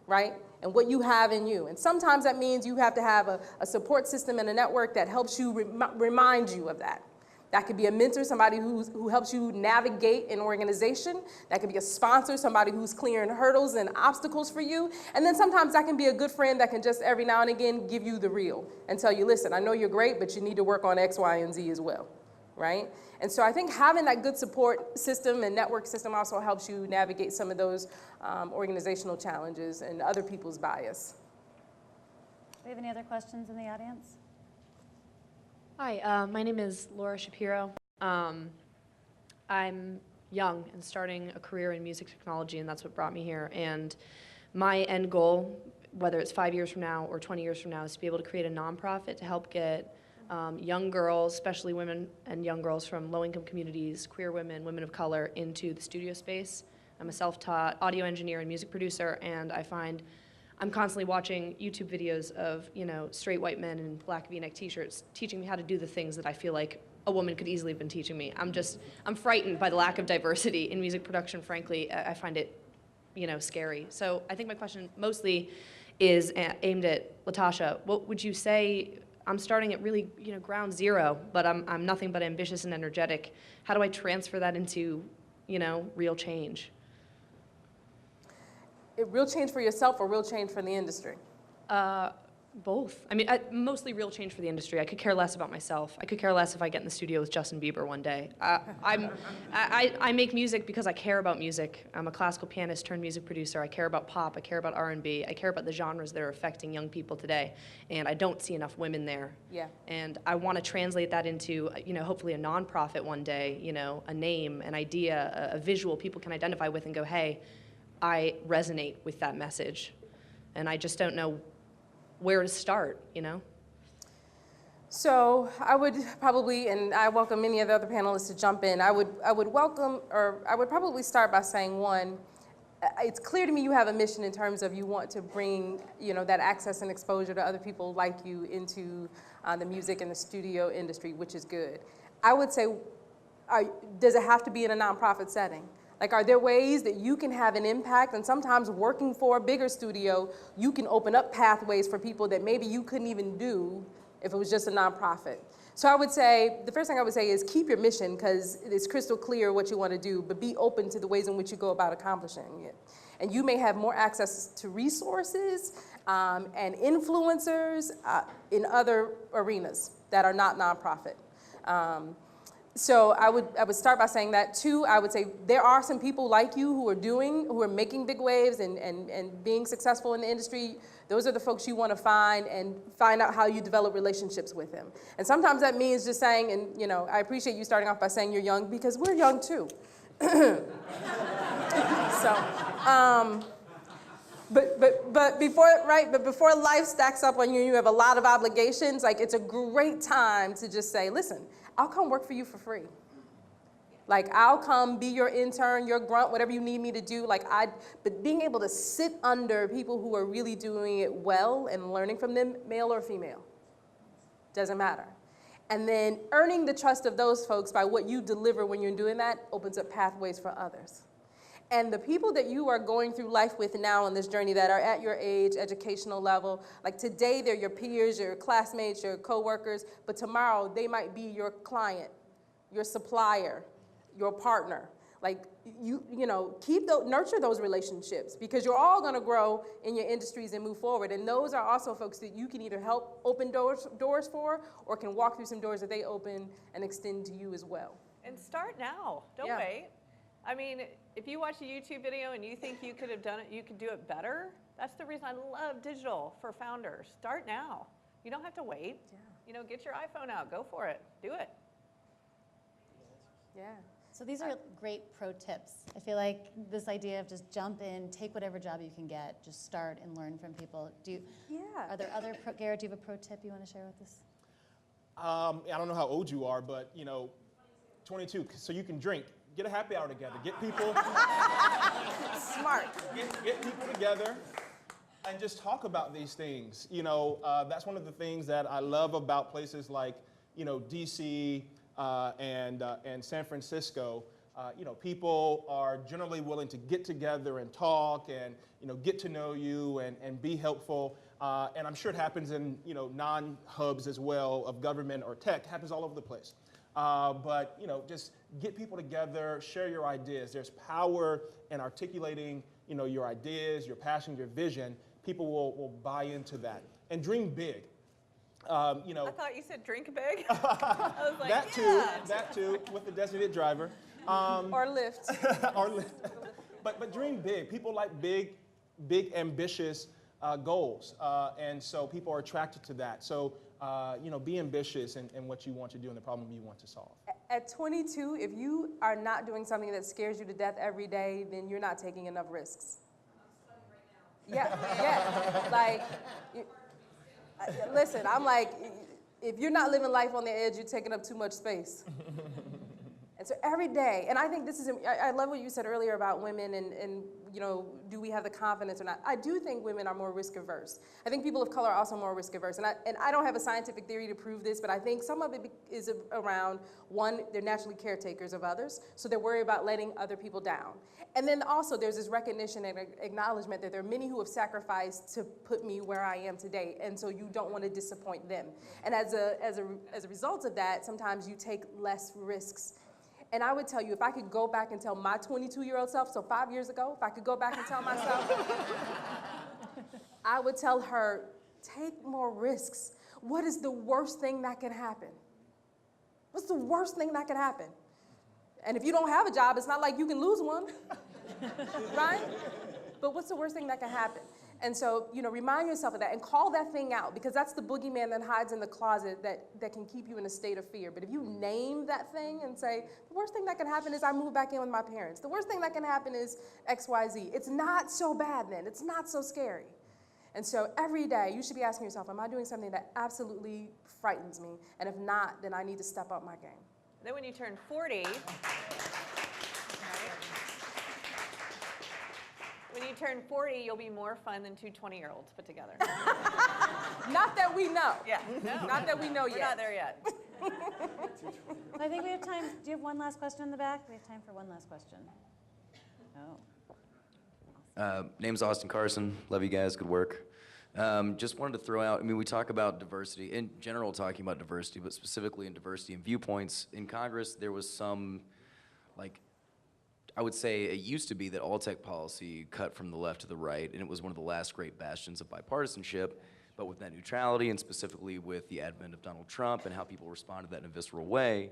right? And what you have in you. And sometimes that means you have to have a support system and a network that helps you remind you of that. That could be a mentor, somebody who helps you navigate an organization. That could be a sponsor, somebody who's clearing hurdles and obstacles for you. And then sometimes that can be a good friend that can just every now and again give you the real and tell you, listen, I know you're great, but you need to work on X, Y, and Z as well, right? And so I think having that good support system and network system also helps you navigate some of those organizational challenges and other people's bias. Do we have any other questions in the audience? Hi, my name is Laura Shapiro. I'm young and starting a career in music technology, and that's what brought me here. And my end goal, whether it's 5 years from now or 20 years from now, is to be able to create a nonprofit to help get young girls, especially women and young girls from low-income communities, queer women, women of color, into the studio space. I'm a self-taught audio engineer and music producer, and I find I'm constantly watching YouTube videos of, you know, straight white men in black V-neck t-shirts teaching me how to do the things that I feel like a woman could easily have been teaching me. I'm frightened by the lack of diversity in music production, frankly. I find it, you know, scary. So I think my question mostly is aimed at Latasha. What would you say? I'm starting at really, you know, ground zero, but I'm nothing but ambitious and energetic. How do I transfer that into, you know, real change? Real change for yourself or real change for the industry? Both. I mean, mostly real change for the industry. I could care less about myself. I could care less if I get in the studio with Justin Bieber one day. I make music because I care about music. I'm a classical pianist turned music producer. I care about pop. I care about R&B. I care about the genres that are affecting young people today. And I don't see enough women there. Yeah. And I want to translate that into, you know, hopefully a nonprofit one day, you know, a name, an idea, a visual people can identify with and go, hey, I resonate with that message. And I just don't know where to start, you know? So I would probably, and I welcome many of the other panelists to jump in, I would probably start by saying, one, it's clear to me you have a mission in terms of you want to bring, you know, that access and exposure to other people like you into the music and the studio industry, which is good. I would say, does it have to be in a nonprofit setting? Like, are there ways that you can have an impact? And sometimes working for a bigger studio, you can open up pathways for people that maybe you couldn't even do if it was just a nonprofit. So I would say, the first thing I would say is keep your mission, because it's crystal clear what you want to do, but be open to the ways in which you go about accomplishing it. And you may have more access to resources and influencers in other arenas that are not nonprofit. So I would start by saying that. Two, I would say there are some people like you who are making big waves and being successful in the industry. Those are the folks you want to find and find out how you develop relationships with them. And sometimes that means just saying, and you know, I appreciate you starting off by saying you're young, because we're young too. But before life stacks up on you, you have a lot of obligations. Like, it's a great time to just say, listen, I'll come work for you for free. Like, I'll come be your intern, your grunt, whatever you need me to do. But being able to sit under people who are really doing it well and learning from them, male or female, doesn't matter. And then earning the trust of those folks by what you deliver when you're doing that opens up pathways for others. And the people that you are going through life with now on this journey that are at your age, educational level, like today they're your peers, your classmates, your coworkers, but tomorrow they might be your client, your supplier, your partner. Like, nurture those relationships, because you're all gonna grow in your industries and move forward. And those are also folks that you can either help open doors for, or can walk through some doors that they open and extend to you as well. And start now, don't wait. I mean, if you watch a YouTube video and you think you could have done it, you could do it better, that's the reason I love digital for founders. Start now. You don't have to wait. Yeah. Get your iPhone out, go for it, do it. Yeah. So these are great pro tips. I feel like this idea of just jump in, take whatever job you can get, just start and learn from people. Are there other, Garrett, do you have a pro tip you want to share with us? I don't know how old you are, but 22, so you can drink. Get a happy hour together. Get people. Smart. Get people together and just talk about these things. That's one of the things that I love about places like, DC and San Francisco. People are generally willing to get together and talk and, get to know you and be helpful. And I'm sure it happens in, non-hubs as well of government or tech. It happens all over the place. But just get people together, share your ideas. There's power in articulating, your ideas, your passion, your vision. People will buy into that. And dream big. I thought you said drink big. I was like, that too, with the designated driver. Or Lyft. Or Lyft. But dream big. People like big, ambitious goals. And so people are attracted to that. So, be ambitious in what you want to do and the problem you want to solve. At 22, if you are not doing something that scares you to death every day, then you're not taking enough risks. I'm studying right now. Listen, I'm like, if you're not living life on the edge, you're taking up too much space. And so every day, and I think this is, I love what you said earlier about women and do we have the confidence or not? I do think women are more risk averse. I think people of color are also more risk averse. And I don't have a scientific theory to prove this, but I think some of it is around, one, they're naturally caretakers of others, so they're worried about letting other people down. And then also there's this recognition and acknowledgement that there are many who have sacrificed to put me where I am today, and so you don't want to disappoint them. And as a result of that, sometimes you take less risks. And I would tell you, if I could go back and tell my 22-year-old self, so 5 years ago, if I could go back and tell myself, I would tell her, take more risks. What is the worst thing that can happen? What's the worst thing that can happen? And if you don't have a job, it's not like you can lose one, right? But what's the worst thing that can happen? And so, remind yourself of that and call that thing out, because that's the boogeyman that hides in the closet that can keep you in a state of fear. But if you name that thing and say, the worst thing that can happen is I move back in with my parents. The worst thing that can happen is X, Y, Z. It's not so bad then. It's not so scary. And so every day you should be asking yourself, am I doing something that absolutely frightens me? And if not, then I need to step up my game. Then when you turn 40, when you turn 40, you'll be more fun than two 20-year-olds put together. Not that we know. Yeah, no. Not that we know yet. We're not there yet. I think we have time. Do you have one last question in the back? We have time for one last question. Oh. Name's Austin Carson. Love you guys. Good work. Just wanted to throw out, we talk about diversity, in general talking about diversity, but specifically in diversity and viewpoints. In Congress, there was some, I would say it used to be that all tech policy cut from the left to the right, and it was one of the last great bastions of bipartisanship. But with net neutrality, and specifically with the advent of Donald Trump and how people responded to that in a visceral way,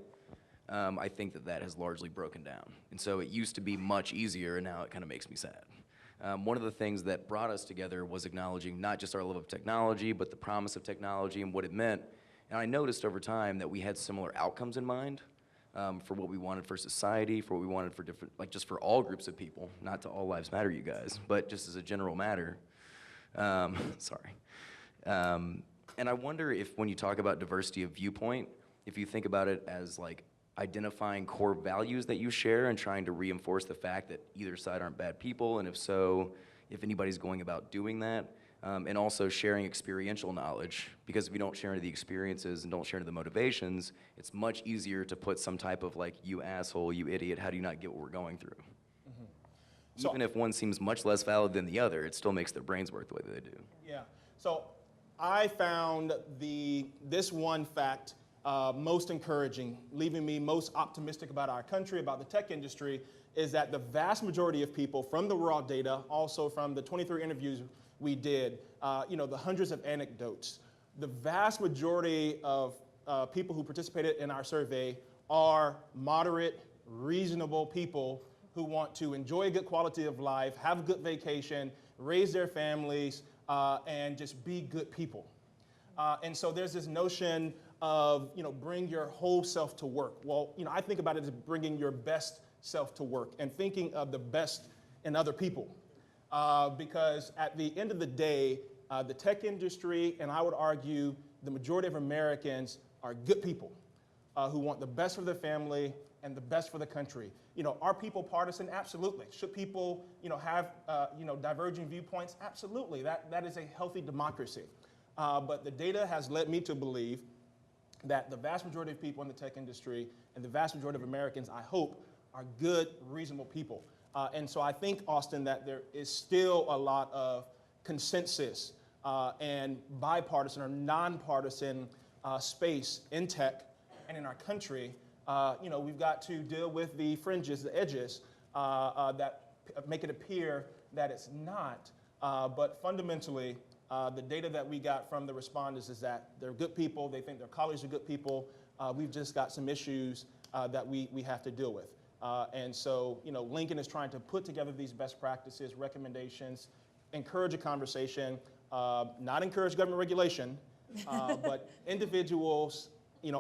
I think that has largely broken down. And so it used to be much easier, and now it kind of makes me sad. One of the things that brought us together was acknowledging not just our love of technology, but the promise of technology and what it meant. And I noticed over time that we had similar outcomes in mind. For what we wanted for society, for what we wanted for different, just for all groups of people, not to all lives matter, you guys, but just as a general matter. Sorry. And I wonder if when you talk about diversity of viewpoint, if you think about it as identifying core values that you share and trying to reinforce the fact that either side aren't bad people, and if so, if anybody's going about doing that, and also sharing experiential knowledge, because if you don't share into the experiences and don't share into the motivations, it's much easier to put some type of like, you asshole, you idiot, how do you not get what we're going through? So- Even if one seems much less valid than the other, it still makes their brains work the way that they do. Yeah. So I found this one fact most encouraging, leaving me most optimistic about our country, about the tech industry, is that the vast majority of people from the raw data, also from the 23 interviews we did, the hundreds of anecdotes, the vast majority of people who participated in our survey are moderate, reasonable people who want to enjoy a good quality of life, have a good vacation, raise their families, and just be good people. And so there's this notion of, bring your whole self to work. Well, I think about it as bringing your best self to work and thinking of the best in other people. Because at the end of the day, the tech industry, and I would argue the majority of Americans, are good people who want the best for their family and the best for the country. Are people partisan? Absolutely. Should people, have, diverging viewpoints? Absolutely. That is a healthy democracy. But the data has led me to believe that the vast majority of people in the tech industry and the vast majority of Americans, I hope, are good, reasonable people. And so I think, Austin, that there is still a lot of consensus and bipartisan or nonpartisan space in tech and in our country. We've got to deal with the fringes, the edges that make it appear that it's not. But fundamentally, the data that we got from the respondents is that they're good people. They think their colleagues are good people. We've just got some issues that we have to deal with. And so, Lincoln is trying to put together these best practices, recommendations, encourage a conversation, not encourage government regulation, but individuals,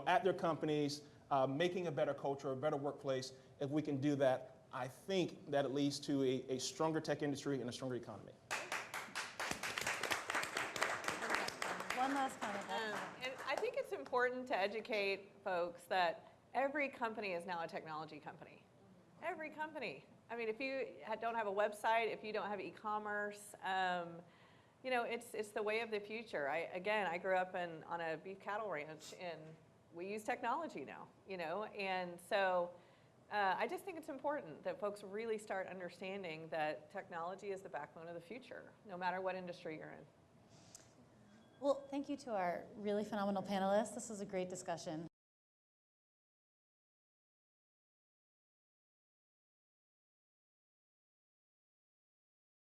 at their companies, making a better culture, a better workplace. If we can do that, I think that it leads to a stronger tech industry and a stronger economy. One last comment. And I think it's important to educate folks that every company is now a technology company. Every company. I mean, if you don't have a website, if you don't have e-commerce, it's the way of the future. I grew up on a beef cattle ranch, and we use technology now, and so I just think it's important that folks really start understanding that technology is the backbone of the future, no matter what industry you're in. Well, thank you to our really phenomenal panelists. This was a great discussion.